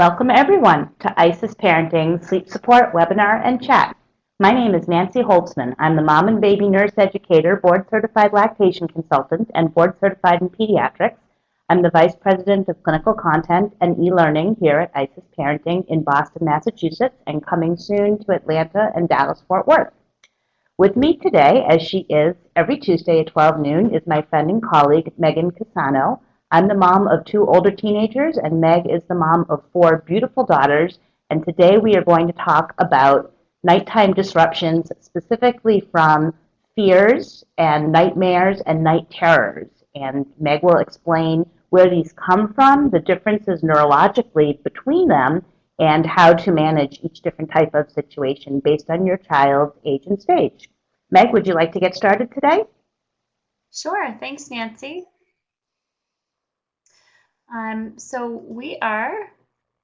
Welcome everyone to IsisParenting Sleep Support Webinar and Chat. My name is Nancy Holtzman. I'm the Mom and Baby Nurse Educator, Board Certified Lactation Consultant, and Board Certified in Pediatrics. I'm the Vice President of Clinical Content and E-Learning here at IsisParenting in Boston, Massachusetts, and coming soon to Atlanta and Dallas-Fort Worth. With me today, as she is every Tuesday at 12 noon, is my friend and colleague, Megan Casano. I'm the mom of 2 older teenagers, and Meg is the mom of 4 beautiful daughters. And today we are going to talk about nighttime disruptions, specifically from fears and nightmares and night terrors. And Meg will explain where these come from, the differences neurologically between them, and how to manage each different type of situation based on your child's age and stage. Meg, would you like to get started today? Sure, thanks, Nancy. So we are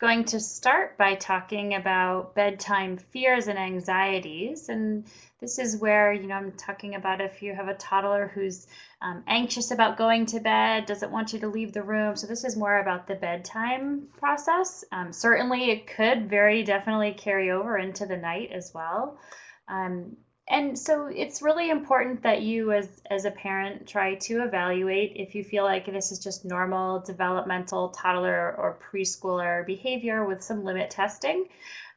going to start by talking about bedtime fears and anxieties. And this is where, I'm talking about if you have a toddler who's anxious about going to bed, doesn't want you to leave the room. So this is more about the bedtime process. Certainly it could very definitely carry over into the night as well. And so it's really important that you as a parent try to evaluate if you feel like this is just normal developmental toddler or preschooler behavior with some limit testing.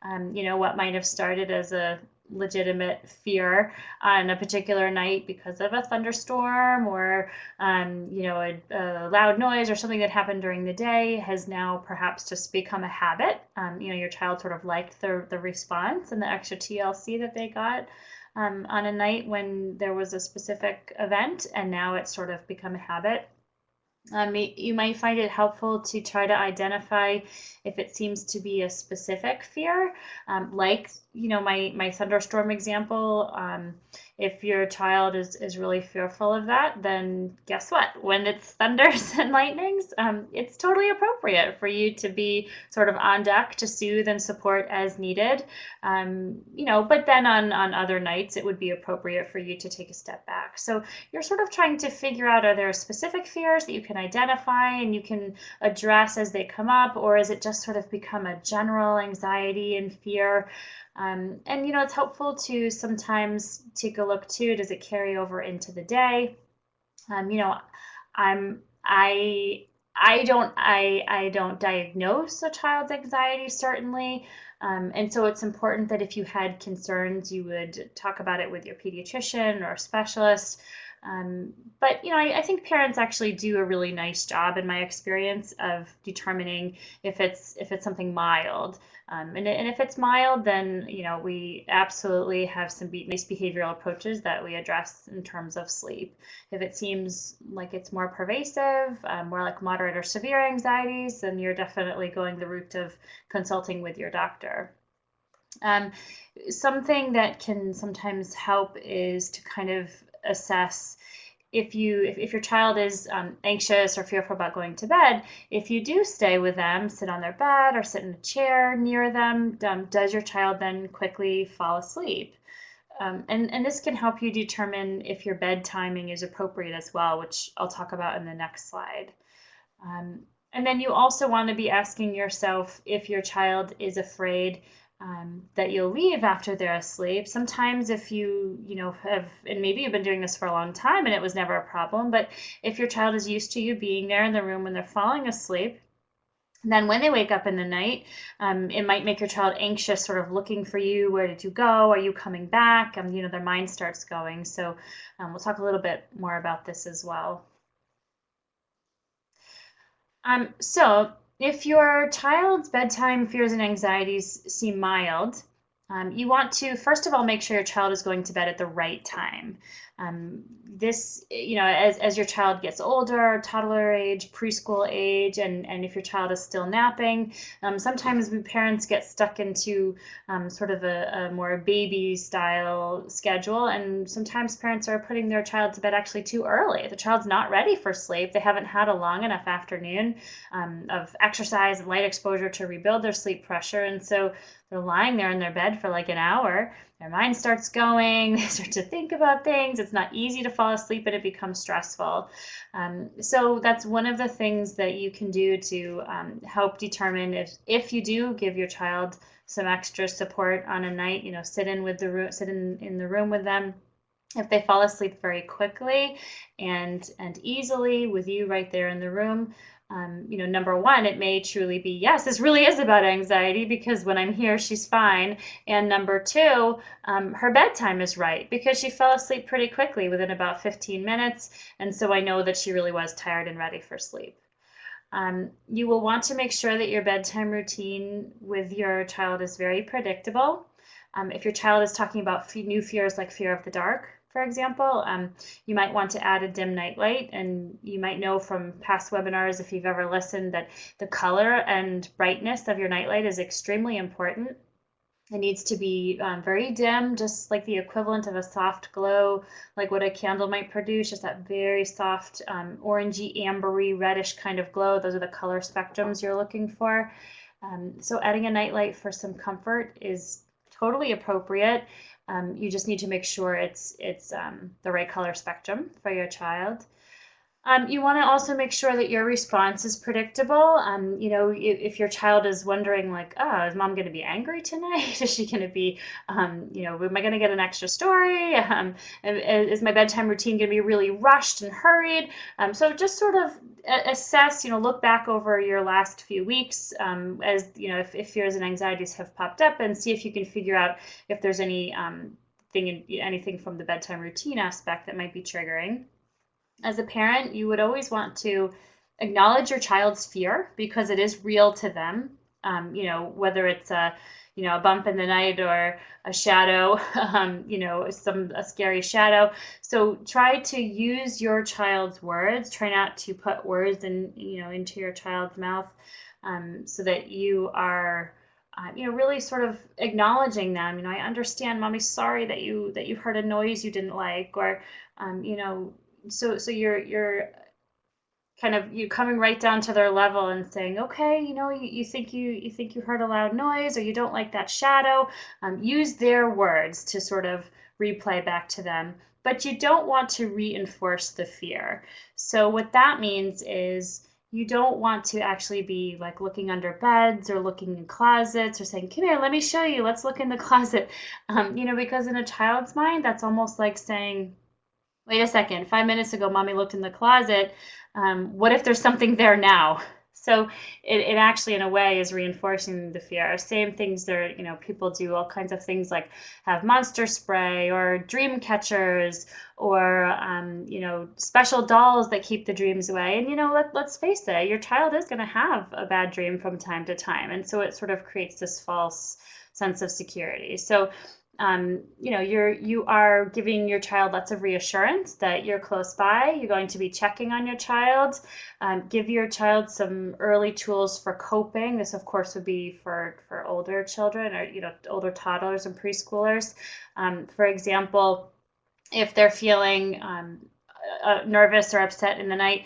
What might have started as a legitimate fear on a particular night because of a thunderstorm or, a loud noise or something that happened during the day has now perhaps just become a habit. Your child sort of liked the response and the extra TLC that they got on a night when there was a specific event, and now it's sort of become a habit. You might find it helpful to try to identify if it seems to be a specific fear, like my thunderstorm example. If your child is really fearful of that, then guess what? When it's thunders and lightnings, it's totally appropriate for you to be sort of on deck to soothe and support as needed. But then on other nights, it would be appropriate for you to take a step back. So you're sort of trying to figure out, are there specific fears that you can identify and you can address as they come up, or is it just sort of become a general anxiety and fear? It's helpful to sometimes take a look too. Does it carry over into the day? I'm I don't diagnose a child's anxiety, certainly. And so it's important that if you had concerns, you would talk about it with your pediatrician or specialist. But I think parents actually do a really nice job, in my experience, of determining if it's something mild. And if it's mild, then we absolutely have some nice behavioral approaches that we address in terms of sleep. If it seems like it's more pervasive, more like moderate or severe anxieties, then you're definitely going the route of consulting with your doctor. Something that can sometimes help is to kind of assess if your child is anxious or fearful about going to bed. If you do stay with them, sit on their bed or sit in a chair near them, does your child then quickly fall asleep? And this can help you determine if your bed timing is appropriate as well, which I'll talk about in the next slide. And then you also want to be asking yourself if your child is afraid that you'll leave after they're asleep. Sometimes if you have, and maybe you've been doing this for a long time and it was never a problem, but if your child is used to you being there in the room when they're falling asleep, then when they wake up in the night, it might make your child anxious, sort of looking for you. Where did you go? Are you coming back? Their mind starts going. So we'll talk a little bit more about this as well. So if your child's bedtime fears and anxieties seem mild, you want to, first of all, make sure your child is going to bed at the right time. This, as your child gets older, toddler age, preschool age, and if your child is still napping, sometimes we parents get stuck into sort of a more baby style schedule, and sometimes parents are putting their child to bed actually too early. The child's not ready for sleep. They haven't had a long enough afternoon of exercise and light exposure to rebuild their sleep pressure, and so they're lying there in their bed for like an hour, their mind starts going, they start to think about things. It's not easy to fall asleep and it becomes stressful. So that's one of the things that you can do to help determine if you do give your child some extra support on a night, sit in the room with them. If they fall asleep very quickly and easily with you right there in the room, number one, it may truly be, yes, this really is about anxiety because when I'm here, she's fine. And number two, her bedtime is right because she fell asleep pretty quickly within about 15 minutes. And so I know that she really was tired and ready for sleep. You will want to make sure that your bedtime routine with your child is very predictable. If your child is talking about new fears like fear of the dark, for example, you might want to add a dim nightlight. And you might know from past webinars, if you've ever listened, that the color and brightness of your nightlight is extremely important. It needs to be very dim, just like the equivalent of a soft glow, like what a candle might produce, just that very soft orangey, ambery, reddish kind of glow. Those are the color spectrums you're looking for. So adding a nightlight for some comfort is totally appropriate. You just need to make sure it's the right color spectrum for your child. You want to also make sure that your response is predictable. If your child is wondering like, oh, is mom going to be angry tonight? Is she going to be, am I going to get an extra story? Is my bedtime routine going to be really rushed and hurried? So just sort of assess, look back over your last few weeks as, if fears and anxieties have popped up, and see if you can figure out if there's anything from the bedtime routine aspect that might be triggering. As a parent, you would always want to acknowledge your child's fear because it is real to them. Whether it's a bump in the night or a shadow, a scary shadow. So try to use your child's words. Try not to put words into your child's mouth, so that you are really sort of acknowledging them. I understand, mommy's sorry that you heard a noise you didn't like, or so you're kind of coming right down to their level and saying, okay, you think you heard a loud noise, or you don't like that shadow. Use their words to sort of replay back to them, but you don't want to reinforce the fear. So what that means is you don't want to actually be like looking under beds or looking in closets or saying, come here, let me show you, let's look in the closet. Because in a child's mind, that's almost like saying, wait a second, 5 minutes ago, mommy looked in the closet. What if there's something there now? So it actually, in a way, is reinforcing the fear. Same things there, people do all kinds of things like have monster spray or dream catchers or, special dolls that keep the dreams away. And, let's face it, your child is going to have a bad dream from time to time. And so it sort of creates this false sense of security. So you are giving your child lots of reassurance that you're close by. You're going to be checking on your child. Give your child some early tools for coping. This, of course, would be for older children or older toddlers and preschoolers. For example, if they're feeling nervous or upset in the night,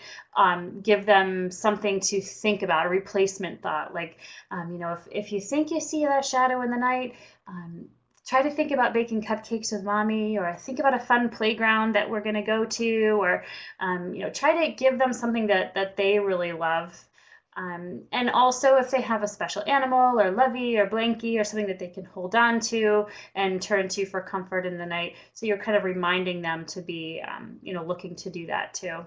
give them something to think about, a replacement thought. Like, if you think you see that shadow in the night, try to think about baking cupcakes with mommy, or think about a fun playground that we're going to go to, or try to give them something that they really love. And also, if they have a special animal or lovey or blankie or something that they can hold on to and turn to for comfort in the night, so you're kind of reminding them to be looking to do that too.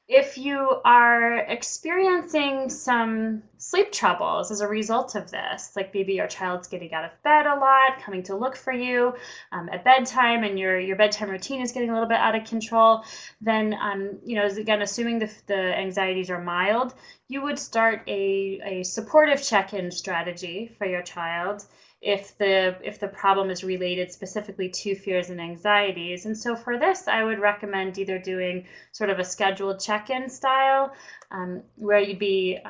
If you are experiencing some sleep troubles as a result of this, like maybe your child's getting out of bed a lot, coming to look for you at bedtime, and your bedtime routine is getting a little bit out of control, then, again, assuming the anxieties are mild, you would start a supportive check-in strategy for your child if the problem is related specifically to fears and anxieties. And so for this, I would recommend either doing sort of a scheduled check-in style, where you'd be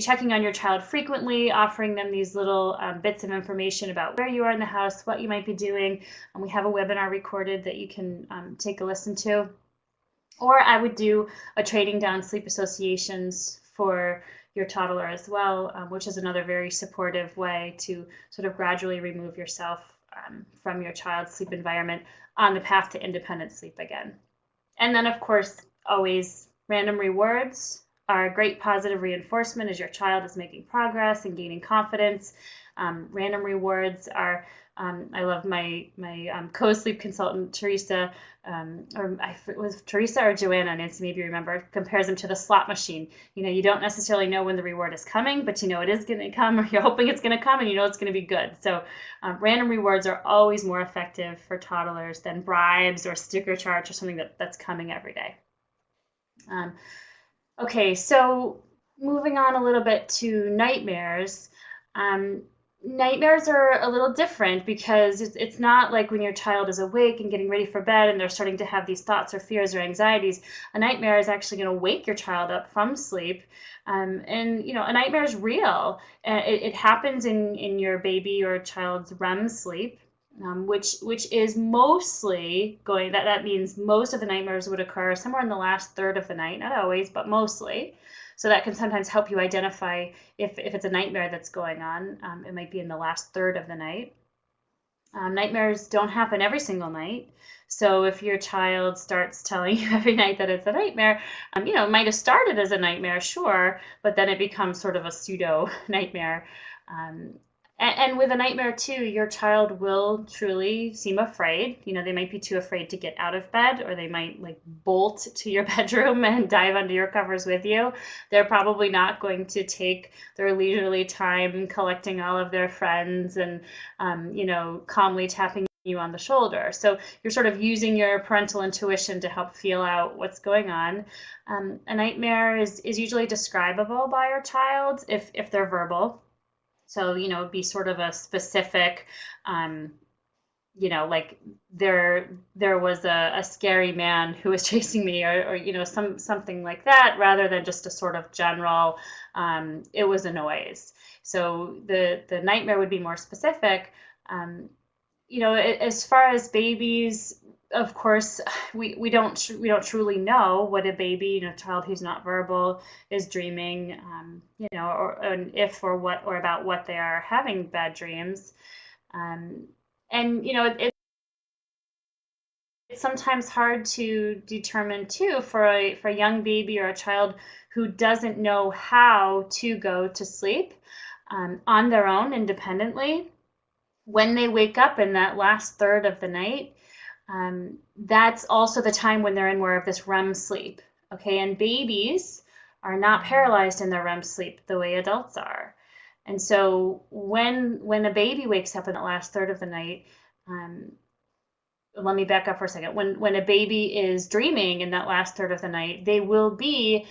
checking on your child frequently, offering them these little bits of information about where you are in the house, what you might be doing. And we have a webinar recorded that you can take a listen to. Or I would do a trading down sleep associations for your toddler as well, which is another very supportive way to sort of gradually remove yourself from your child's sleep environment on the path to independent sleep again. And then, of course, always random rewards are a great positive reinforcement as your child is making progress and gaining confidence. Random rewards are, I love my co-sleep consultant, Teresa, it was Teresa or Joanna, Nancy, maybe you remember, compares them to the slot machine. You don't necessarily know when the reward is coming, but it is going to come, or you're hoping it's going to come, and it's going to be good. So random rewards are always more effective for toddlers than bribes or sticker charts or something that's coming every day. Okay, so moving on a little bit to nightmares. Nightmares are a little different because it's not like when your child is awake and getting ready for bed and they're starting to have these thoughts or fears or anxieties. A nightmare is actually going to wake your child up from sleep. And a nightmare is real. It happens in your baby or child's REM sleep. Which is mostly going, that means most of the nightmares would occur somewhere in the last third of the night, not always, but mostly. So that can sometimes help you identify if it's a nightmare that's going on. It might be in the last third of the night. Nightmares don't happen every single night. So if your child starts telling you every night that it's a nightmare, it might have started as a nightmare, sure, but then it becomes sort of a pseudo-nightmare. And with a nightmare too, your child will truly seem afraid. They might be too afraid to get out of bed, or they might bolt to your bedroom and dive under your covers with you. They're probably not going to take their leisurely time collecting all of their friends and, calmly tapping you on the shoulder. So you're sort of using your parental intuition to help feel out what's going on. A nightmare is usually describable by your child if they're verbal. So, it'd be sort of a specific, like there was a scary man who was chasing me, or something like that, rather than just a sort of general, it was a noise. So the nightmare would be more specific. As far as babies, of course, we don't truly know what a baby, child who's not verbal is dreaming, or if or what or about what they are having bad dreams, and it's sometimes hard to determine too for a young baby or a child who doesn't know how to go to sleep on their own independently. When they wake up in that last third of the night, that's also the time when they're in more of this REM sleep. Okay, and babies are not paralyzed in their REM sleep the way adults are. And so when a baby wakes up in that last third of the night, let me back up for a second. When a baby is dreaming in that last third of the night, they will be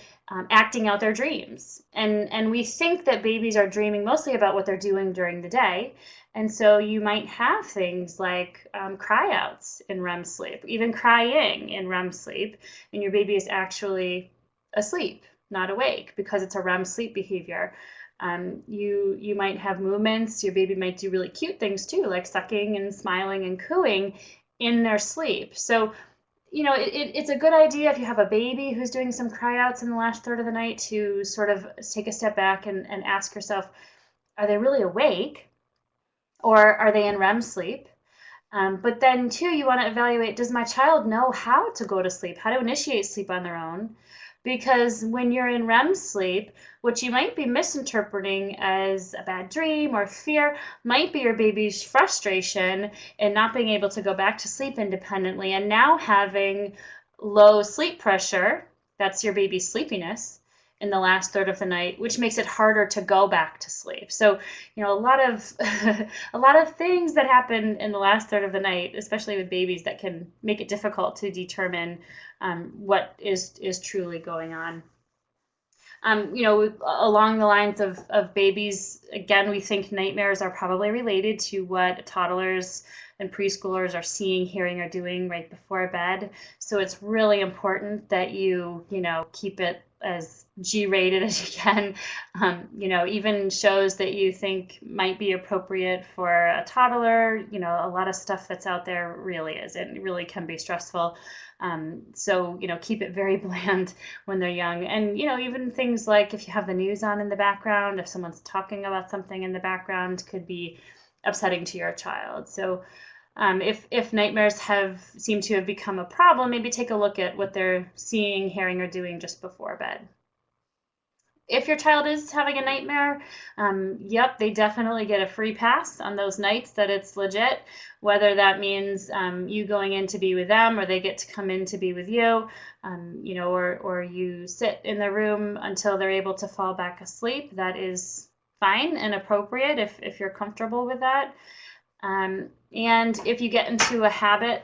acting out their dreams. And we think that babies are dreaming mostly about what they're doing during the day. And so you might have things like cry-outs in REM sleep, even crying in REM sleep, and your baby is actually asleep, not awake, because it's a REM sleep behavior. You might have movements. Your baby might do really cute things too, like sucking and smiling and cooing in their sleep. So, it's a good idea if you have a baby who's doing some cry-outs in the last third of the night to sort of take a step back and ask yourself, are they really awake? Or are they in REM sleep? But then too, you want to evaluate, does my child know how to go to sleep, how to initiate sleep on their own? Because when you're in REM sleep, what you might be misinterpreting as a bad dream or fear might be your baby's frustration in not being able to go back to sleep independently and now having low sleep pressure. That's your baby's sleepiness in the last third of the night, which makes it harder to go back to sleep. So, a lot of a lot of things that happen in the last third of the night, especially with babies, that can make it difficult to determine what is truly going on. Along the lines of babies, again, we think nightmares are probably related to what toddlers and preschoolers are seeing, hearing, or doing right before bed. So it's really important that you keep it as G-rated as you can. Even shows that you think might be appropriate for a toddler. A lot of stuff that's out there really is. It really can be stressful. So keep it very bland when they're young. And even things like if you have the news on in the background, if someone's talking about something in the background, could be upsetting to your child. So if nightmares seem to have become a problem, maybe take a look at what they're seeing, hearing, or doing just before bed. If your child is having a nightmare, yep, they definitely get a free pass on those nights that it's legit, whether that means you going in to be with them or they get to come in to be with you, or you sit in the room until they're able to fall back asleep. That is fine and appropriate if you're comfortable with that. And if you get into a habit,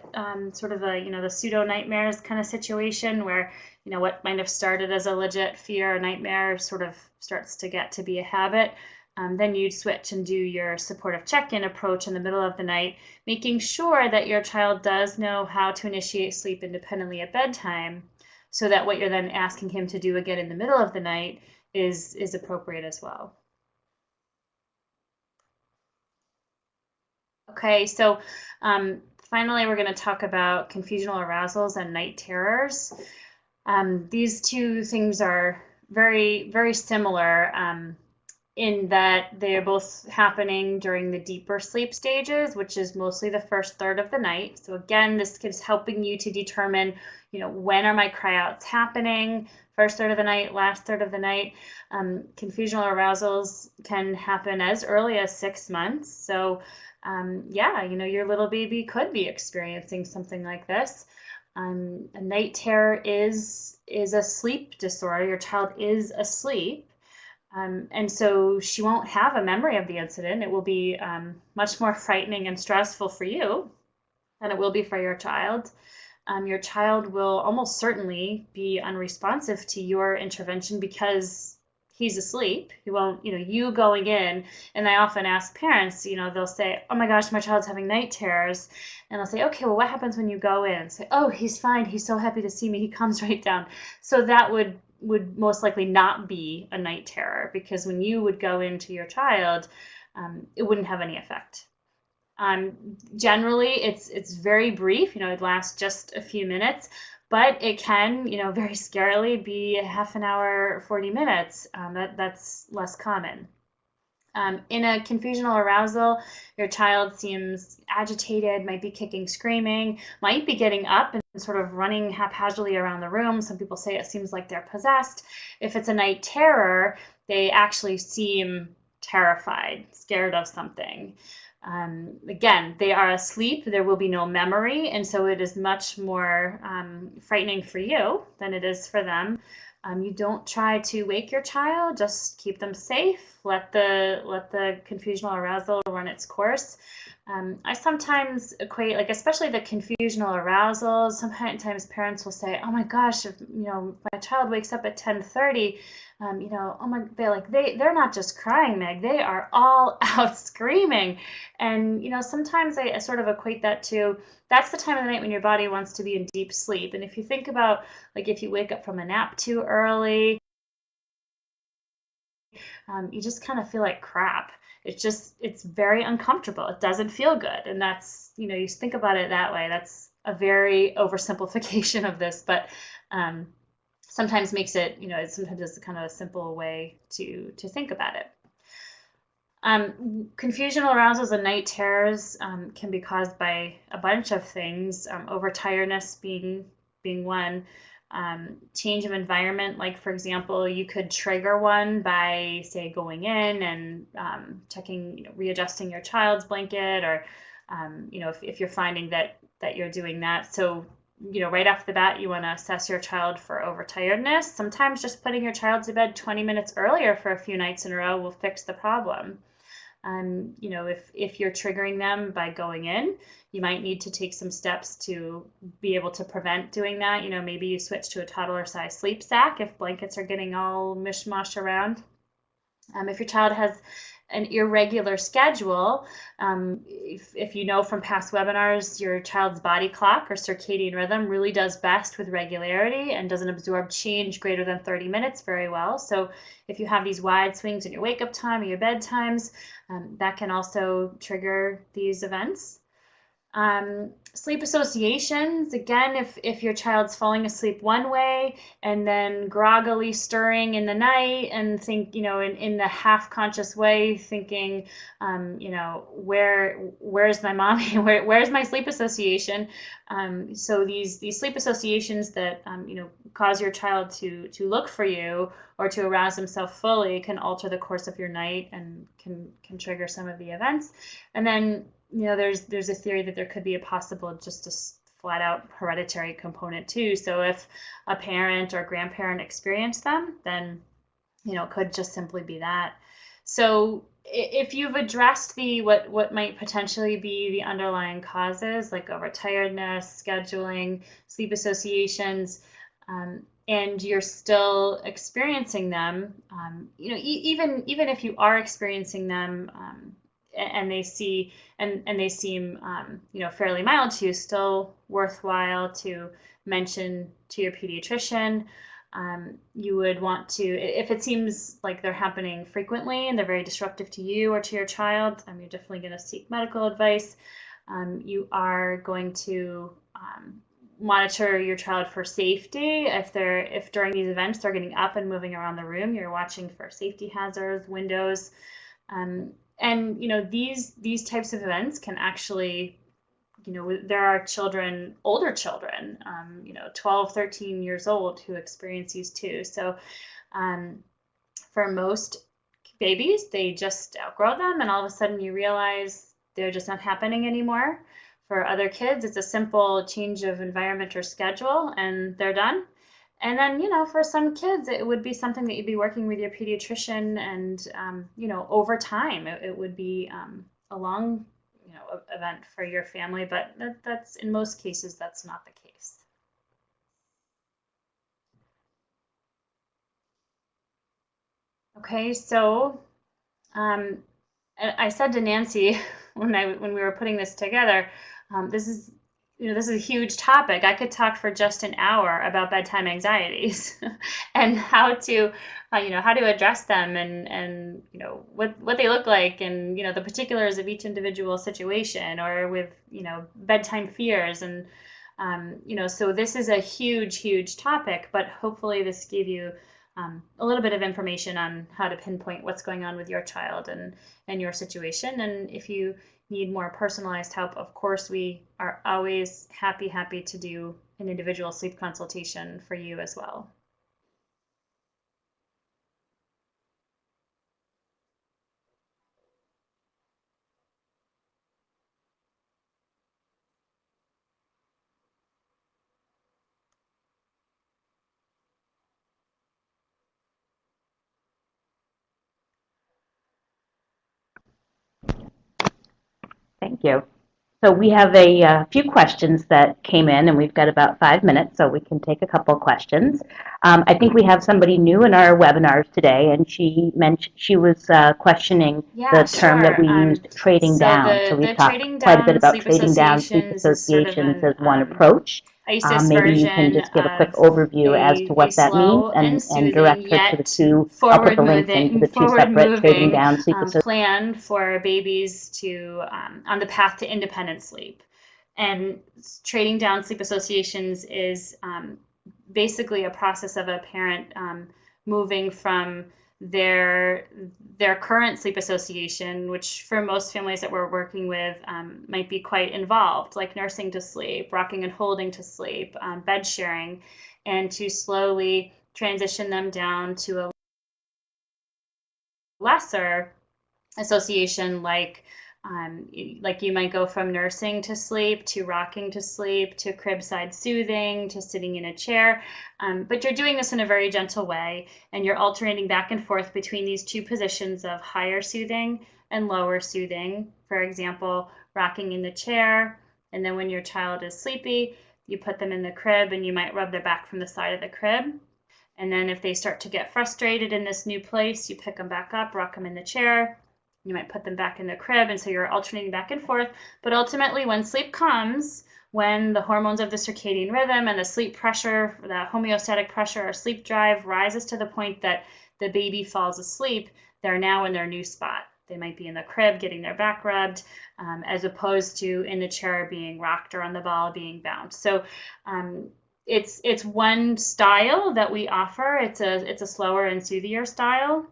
sort of the pseudo-nightmares kind of situation where, what might have started as a legit fear or nightmare sort of starts to get to be a habit, then you'd switch and do your supportive check-in approach in the middle of the night, making sure that your child does know how to initiate sleep independently at bedtime, so that what you're then asking him to do again in the middle of the night is appropriate as well. Okay, so finally, we're going to talk about confusional arousals and night terrors. These two things are very, very similar in that they are both happening during the deeper sleep stages, which is mostly the first third of the night. So again, this is helping you to determine, when are my cryouts happening? First third of the night, last third of the night. Confusional arousals can happen as early as 6 months. So your little baby could be experiencing something like this. A night terror is a sleep disorder. Your child is asleep. And so she won't have a memory of the incident. It will be much more frightening and stressful for you than it will be for your child. Your child will almost certainly be unresponsive to your intervention because he's asleep. He won't, you going in, and I often ask parents, they'll say, oh my gosh, my child's having night terrors. And I'll say, okay, well, what happens when you go in? Say, oh, he's fine. He's so happy to see me. He comes right down. So that would most likely not be a night terror, because when you would go into your child, it wouldn't have any effect. Generally, it's very brief. It lasts just a few minutes, but it can, very scarily be a half an hour, 40 minutes. That's less common. In a confusional arousal, your child seems agitated, might be kicking, screaming, might be getting up and sort of running haphazardly around the room. Some people say it seems like they're possessed. If it's a night terror, they actually seem terrified, scared of something. Again, they are asleep. There will be no memory, and so it is much more frightening for you than it is for them. You don't try to wake your child. Just keep them safe. Let the confusional arousal run its course. I sometimes equate, especially the confusional arousals. Sometimes parents will say, "Oh my gosh, if my child wakes up at 10:30, they're not just crying, Meg. They are all out screaming." And sometimes I sort of equate that to, that's the time of the night when your body wants to be in deep sleep. And if you think about, if you wake up from a nap too early, you just kind of feel like crap. It's very uncomfortable. It doesn't feel good. And that's, you think about it that way. That's a very oversimplification of this, but sometimes makes it, sometimes it's kind of a simple way to think about it. Confusional arousals and night terrors can be caused by a bunch of things, overtiredness being one. Change of environment, like for example, you could trigger one by, say, going in and checking, readjusting your child's blanket, or if you're finding that you're doing that. So right off the bat, you want to assess your child for overtiredness. Sometimes just putting your child to bed 20 minutes earlier for a few nights in a row will fix the problem. If you're triggering them by going in, you might need to take some steps to be able to prevent doing that. Maybe you switch to a toddler-sized sleep sack if blankets are getting all mishmash around. If your child has an irregular schedule, if you know from past webinars, your child's body clock or circadian rhythm really does best with regularity and doesn't absorb change greater than 30 minutes very well. So if you have these wide swings in your wake up time or your bedtimes, that can also trigger these events. Sleep associations, again, if your child's falling asleep one way and then groggily stirring in the night and think, in the half conscious way, thinking, where's my mommy? Where's my sleep association? So these sleep associations that, cause your child to look for you or to arouse himself fully can alter the course of your night and can trigger some of the events. And then there's a theory that there could be a possible just a flat out hereditary component too. So if a parent or grandparent experienced them, then it could just simply be that. So if you've addressed what might potentially be the underlying causes, like overtiredness, scheduling, sleep associations, and you're still experiencing them, even if you are experiencing them, and they seem fairly mild to you, still worthwhile to mention to your pediatrician. You would want to, if it seems like they're happening frequently and they're very disruptive to you or to your child, you're definitely going to seek medical advice. You are going to monitor your child for safety. If during these events they're getting up and moving around the room, you're watching for safety hazards, windows. And these types of events can actually, there are children, older children, 12, 13 years old who experience these too. So for most babies, they just outgrow them and all of a sudden you realize they're just not happening anymore. For other kids, it's a simple change of environment or schedule and they're done. And then, for some kids, it would be something that you'd be working with your pediatrician and, over time, it would be a long, event for your family. But that's in most cases, that's not the case. Okay, so I said to Nancy when we were putting this together, this is a huge topic. I could talk for just an hour about bedtime anxieties and how to address them and what they look like and the particulars of each individual situation, or with bedtime fears and so this is a huge topic, but hopefully this gave you a little bit of information on how to pinpoint what's going on with your child and your situation. And if you need more personalized help, of course, we are always happy to do an individual sleep consultation for you as well. Thank you. So we have a few questions that came in, and we've got about 5 minutes, so we can take a couple of questions. I think we have somebody new in our webinars today, and she mentioned she was questioning the term that we used, trading down. So we've talked quite a bit about trading down sleep associations as one approach. Maybe you can just give a quick overview as to what that means and direct her to the two. I'll put the links into the two separate trading down sleep associations. Plan for babies to on the path to independent sleep. And trading down sleep associations is basically a process of a parent moving from their current sleep association, which for most families that we're working with might be quite involved, like nursing to sleep, rocking and holding to sleep, bed sharing, and to slowly transition them down to a lesser association, like you might go from nursing to sleep to rocking to sleep to crib-side soothing to sitting in a chair, but you're doing this in a very gentle way, and you're alternating back and forth between these two positions of higher soothing and lower soothing. For example, rocking in the chair, and then when your child is sleepy, you put them in the crib and you might rub their back from the side of the crib. And then if they start to get frustrated in this new place, you pick them back up, rock them in the chair, you might put them back in the crib, and so you're alternating back and forth. But ultimately, when sleep comes, when the hormones of the circadian rhythm and the sleep pressure, the homeostatic pressure or sleep drive rises to the point that the baby falls asleep, they're now in their new spot. They might be in the crib getting their back rubbed, as opposed to in the chair being rocked or on the ball being bounced. So it's one style that we offer. It's a slower and soothier style.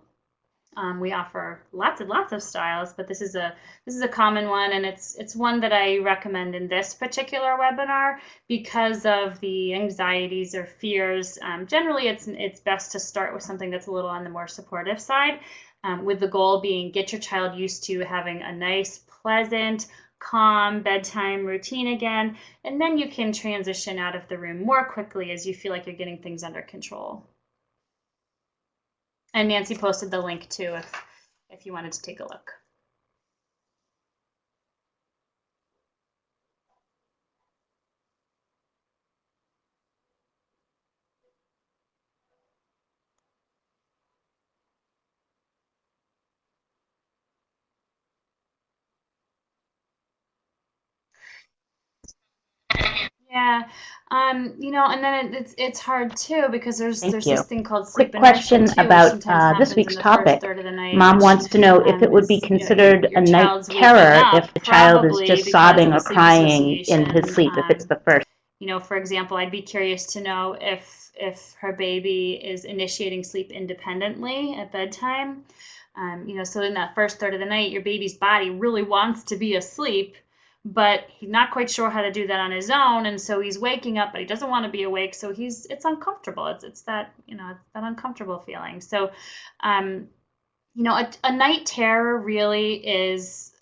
We offer lots and lots of styles, but this is a common one, and it's one that I recommend in this particular webinar because of the anxieties or fears. Generally, it's best to start with something that's a little on the more supportive side, with the goal being get your child used to having a nice, pleasant, calm bedtime routine again, and then you can transition out of the room more quickly as you feel like you're getting things under control. And Nancy posted the link too if you wanted to take a look. Yeah, and then it's hard too because there's this thing called sleep inertia question too, about this week's topic. Mom wants to know if it would be considered a night terror if the child is just sobbing or crying in his sleep, if it's the first. For example, I'd be curious to know if her baby is initiating sleep independently at bedtime. So in that first third of the night, your baby's body really wants to be asleep, but he's not quite sure how to do that on his own, and so he's waking up, but he doesn't want to be awake, so it's uncomfortable. It's that uncomfortable feeling. So, a night terror really is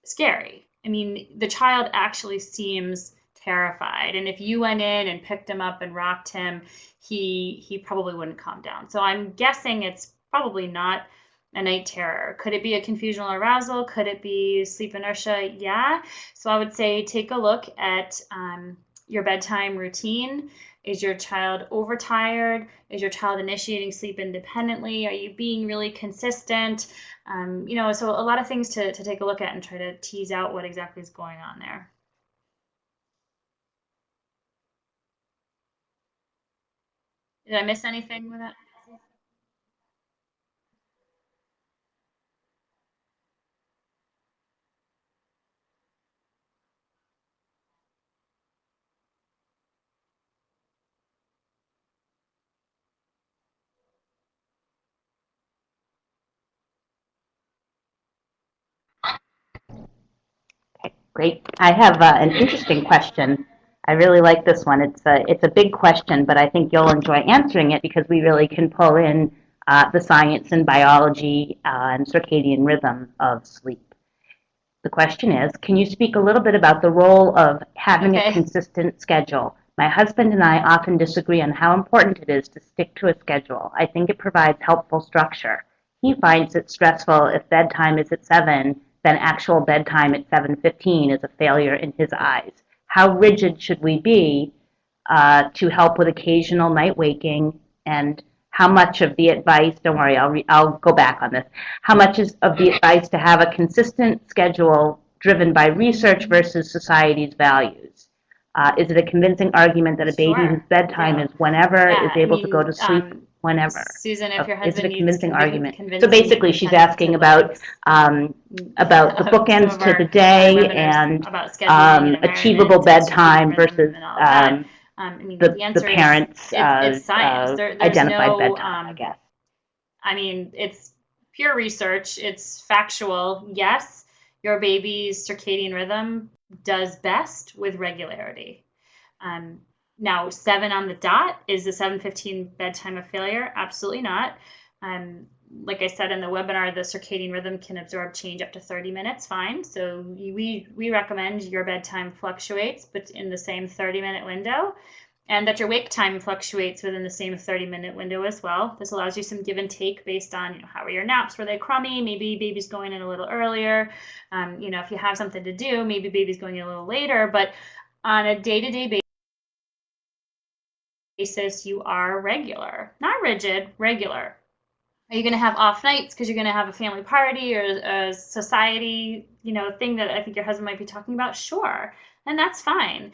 scary. I mean, the child actually seems terrified, and if you went in and picked him up and rocked him, he probably wouldn't calm down. So I'm guessing it's probably not a night terror. Could it be a confusional arousal? Could it be sleep inertia? Yeah. So I would say take a look at your bedtime routine. Is your child overtired? Is your child initiating sleep independently? Are you being really consistent? So a lot of things to take a look at and try to tease out what exactly is going on there. Did I miss anything with that? Okay, great. I have an interesting question. I really like this one. It's a big question, but I think you'll enjoy answering it because we really can pull in the science and biology and circadian rhythm of sleep. The question is, can you speak a little bit about the role of having a consistent schedule? My husband and I often disagree on how important it is to stick to a schedule. I think it provides helpful structure. He finds it stressful if bedtime is at 7, then actual bedtime at 7:15 is a failure in his eyes. How rigid should we be to help with occasional night waking, and how much of the advice, don't worry, I'll go back on this, how much is of the advice to have a consistent schedule driven by research versus society's values? Is it a convincing argument that a baby whose bedtime is whenever is able to go to sleep whenever? Susan, if your Is it husband a convincing needs argument? convincing So basically, she's asking about the bookends to the day and achievable bedtime versus the parents' it's science. There's identified no, bedtime, I guess. I mean, it's pure research. It's factual. Yes, your baby's circadian rhythm does best with regularity. Now, 7 on the dot, is the 7:15 bedtime a failure? Absolutely not. Like I said in the webinar, the circadian rhythm can absorb change up to 30 minutes, fine. So we recommend your bedtime fluctuates, but in the same 30-minute window, and that your wake time fluctuates within the same 30-minute window as well. This allows you some give and take based on how are your naps, were they crummy, maybe baby's going in a little earlier. If you have something to do, maybe baby's going in a little later, but on a day-to-day basis, you are regular, not rigid, regular. Are you going to have off nights because you're going to have a family party or a society, thing that I think your husband might be talking about? Sure. And that's fine.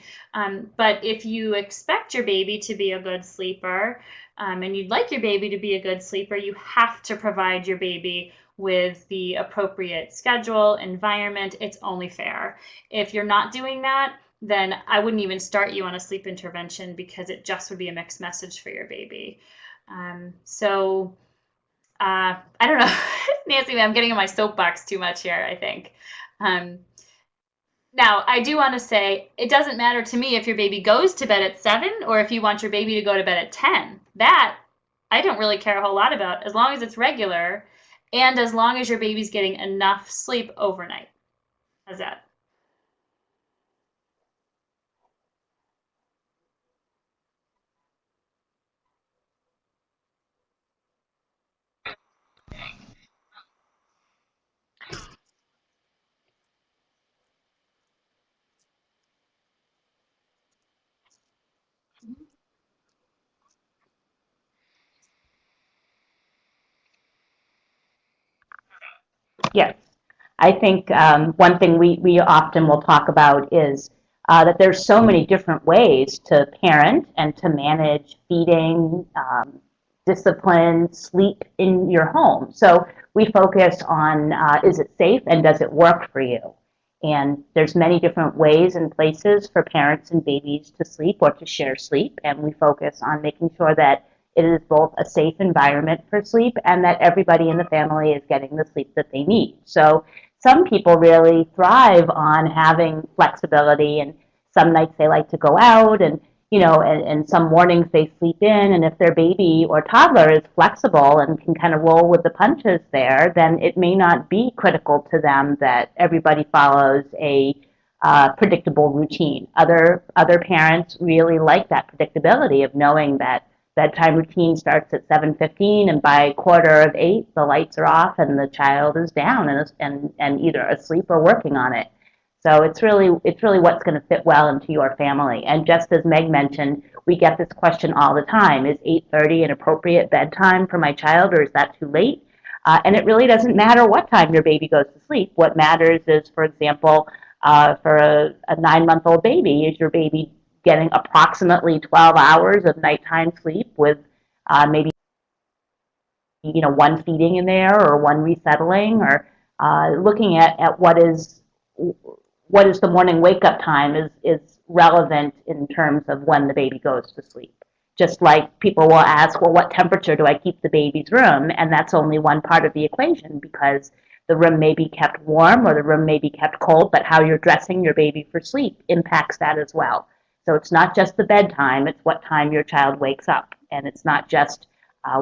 But if you expect your baby to be a good sleeper, and you'd like your baby to be a good sleeper, you have to provide your baby with the appropriate schedule, environment. It's only fair. If you're not doing that, then I wouldn't even start you on a sleep intervention because it just would be a mixed message for your baby. So I don't know, Nancy, I'm getting in my soapbox too much here, I think. Um, Now, I do want to say it doesn't matter to me if your baby goes to bed at 7 or if you want your baby to go to bed at 10. That I don't really care a whole lot about as long as it's regular and as long as your baby's getting enough sleep overnight. How's that? Yes. I think one thing we often will talk about is that there's so many different ways to parent and to manage feeding, discipline, sleep in your home. So we focus on is it safe and does it work for you? And there's many different ways and places for parents and babies to sleep or to share sleep. And we focus on making sure that it is both a safe environment for sleep and that everybody in the family is getting the sleep that they need. So some people really thrive on having flexibility, and some nights they like to go out, and and some mornings they sleep in, and if their baby or toddler is flexible and can kind of roll with the punches there, then it may not be critical to them that everybody follows a predictable routine. Other parents really like that predictability of knowing that bedtime routine starts at 7:15, and by 7:45 the lights are off and the child is down and either asleep or working on it. So it's really what's going to fit well into your family. And just as Meg mentioned, we get this question all the time: is 8:30 an appropriate bedtime for my child, or is that too late? And it really doesn't matter what time your baby goes to sleep. What matters is, for example, for a 9-month-old baby, is your baby getting approximately 12 hours of nighttime sleep with maybe one feeding in there or one resettling, or looking at what is the morning wake up time is relevant in terms of when the baby goes to sleep. Just like people will ask, well, what temperature do I keep the baby's room? And that's only one part of the equation, because the room may be kept warm or the room may be kept cold, but how you're dressing your baby for sleep impacts that as well. So it's not just the bedtime, it's what time your child wakes up. And it's not just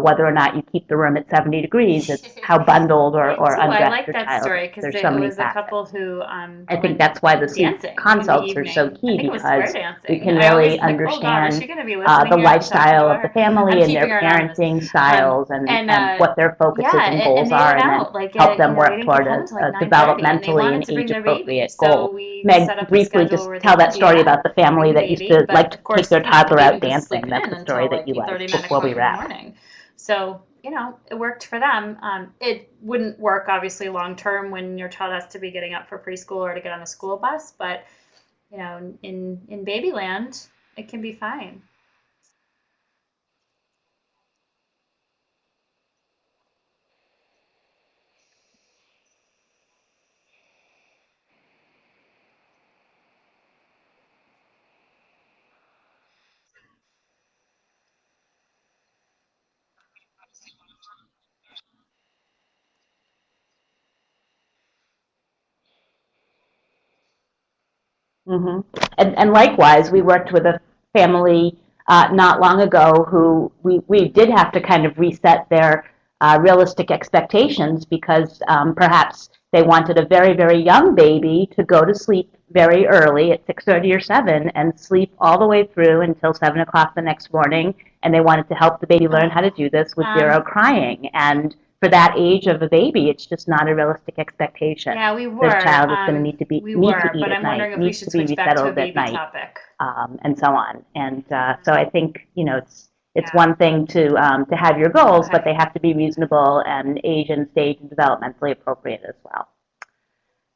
whether or not you keep the room at 70 degrees, it's how bundled or, Me or too. I undressed like your that child is. story because There's so it many was a facets. couple who I think went that's why the sleep dancing in the consults are so evening. I key, think it was square because we dancing. can I always really like, oh God, is understand she going to be listening the here? I'm talking lifestyle about of the her. I'm family and keeping their her anonymous. parenting styles And and what their focuses yeah, and and goals they are, went and then out like help at, them they work didn't get toward home a, until like a 9:30, and they developmentally and wanted to bring their baby. age-appropriate So goal. we set Meg, up a briefly schedule just where they tell could that do story that, about the bring family the that used baby, to but like to of take course, their the toddler baby out was dancing. sleeping That's in the story until that like you like 8:30, nine before we o'clock in the wrap. morning. So, it worked for them. It wouldn't work obviously long term when your child has to be getting up for preschool or to get on the school bus, but in babyland, it can be fine. Hmm. And likewise, we worked with a family not long ago who we did have to kind of reset their realistic expectations, because perhaps they wanted a very, very young baby to go to sleep very early at 6:30 or 7 and sleep all the way through until 7 o'clock the next morning. And they wanted to help the baby learn how to do this with zero Um, crying. And for that age of a baby, it's just not a realistic expectation. yeah, The child is going to we need to were, eat but at I'm night, wondering if we needs should to be switch back to a resettled at baby night, topic. and so on. And so I think It's Yeah. one thing to have your goals, but Okay. they have to be reasonable and age and stage and developmentally appropriate as well.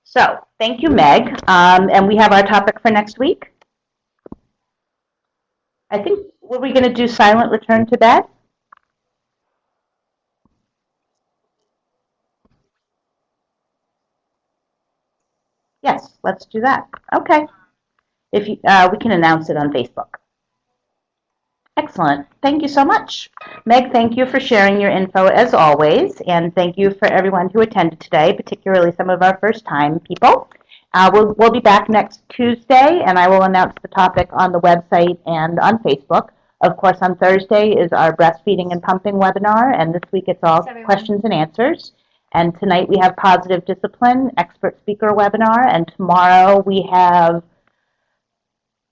So thank you, Meg. And we have our topic for next week. I think, were we going to do silent return to bed? Yes, let's do that. Okay. If you, we can announce it on Facebook. Excellent. Thank you so much. Meg, thank you for sharing your info as always, and thank you for everyone who attended today, particularly some of our first-time people. We'll be back next Tuesday, and I will announce the topic on the website and on Facebook. Of course, on Thursday is our breastfeeding and pumping webinar, and this week it's all questions and answers. And tonight we have positive discipline, expert speaker webinar, and tomorrow we have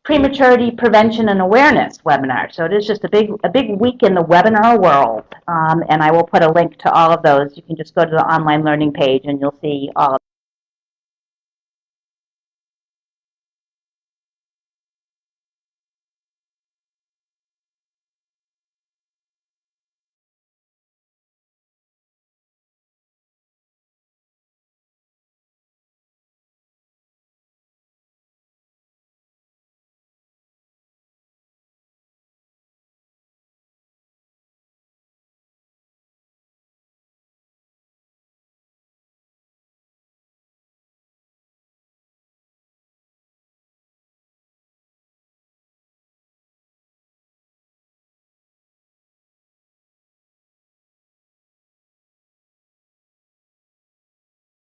prematurity prevention and awareness webinar. So it is just a big week in the webinar world. And I will put a link to all of those. You can just go to the online learning page and you'll see all of